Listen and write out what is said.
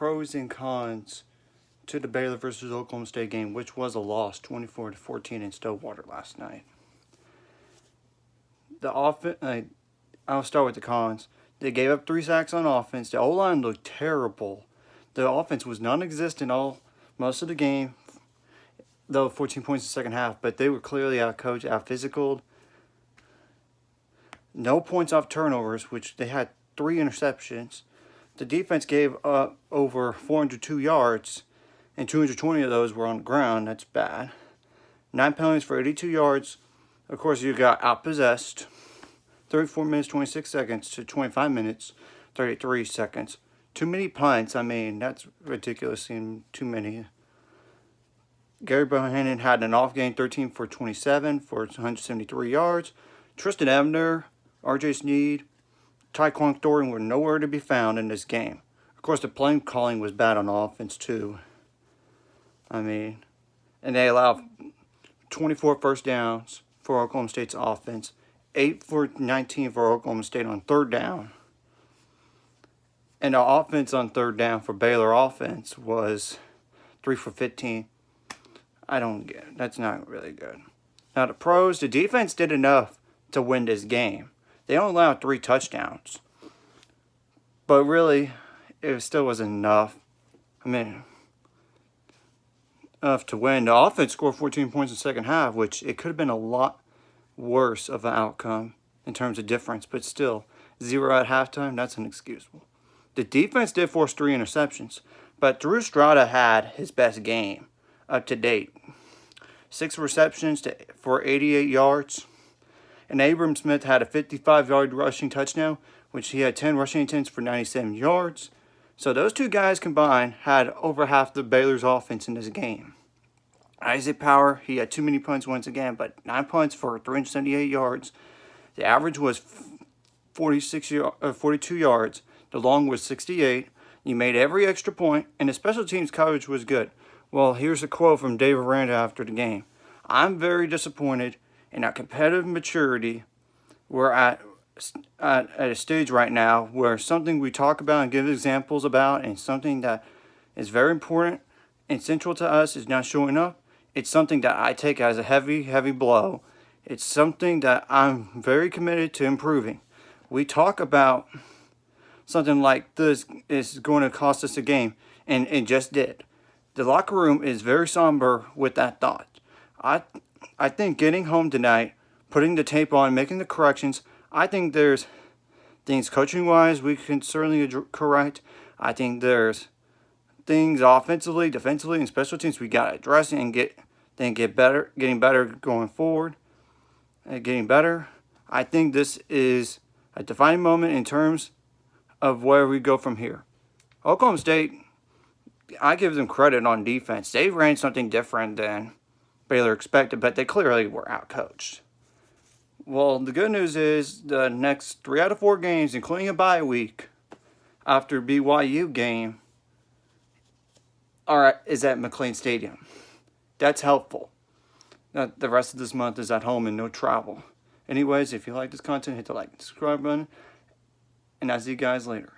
pros and cons to the Baylor versus Oklahoma State game, which was a loss, 24-14 in Stillwater last night. I'll start with the cons. They gave up 3 sacks on offense. The O-line looked terrible. The offense was non-existent most of the game, though 14 points in the second half, but they were clearly out-coached, out-physicaled. No points off turnovers, which they had 3 interceptions. The defense gave up over 402 yards, and 220 of those were on the ground. That's bad. 9 penalties for 82 yards. Of course, you got outpossessed. 34 minutes, 26 seconds to 25 minutes, 33 seconds. Too many punts. I mean, that's ridiculous, seeing too many. Gary Bohannon had an off game, 13 for 27 for 173 yards. Tristan Ebner, R.J. Sneed, Tyquan Thornton were nowhere to be found in this game. Of course, the play calling was bad on offense, too. I mean, and they allowed 24 first downs for Oklahoma State's offense. 8 for 19 for Oklahoma State on third down. And the offense on third down for Baylor offense was 3 for 15. I don't get it. That's not really good. Now the pros, the defense did enough to win this game. They only allowed 3 touchdowns. But really, it still wasn't enough. I mean, enough to win. The offense scored 14 points in the second half, which it could have been a lot worse of an outcome in terms of difference, but still, 0 at halftime, that's inexcusable. The defense did force 3 interceptions, but Drew Strada had his best game up to date. 6 receptions for 88 yards, and Abram Smith had a 55-yard rushing touchdown, which he had 10 rushing attempts for 97 yards. So those 2 guys combined had over half the Baylor's offense in this game. Isaac Power, he had too many punts once again, but 9 punts for 378 yards. The average was 42 yards. The long was 68. You made every extra point, and the special teams coverage was good. Well, here's a quote from Dave Aranda after the game. I'm very disappointed in our competitive maturity. We're at a stage right now where something we talk about and give examples about, and something that is very important and central to us is not showing up. It's something that I take as a heavy, heavy blow. It's something that I'm very committed to improving. We talk about something like this is going to cost us a game, and it just did. The locker room is very somber with that thought. I think getting home tonight, putting the tape on, making the corrections, I think there's things coaching-wise we can certainly correct. I think there's things offensively, defensively, and special teams we got to address and get better, getting better going forward, getting better. I think this is a defining moment in terms of where we go from here. Oklahoma State, I give them credit on defense. They ran something different than Baylor expected, but they clearly were outcoached. Well, the good news is the next 3 out of 4 games, including a bye week after BYU game, is at McLean Stadium. That's helpful. The rest of this month is at home and no travel. Anyways, if you like this content, hit the like and subscribe button. And I'll see you guys later.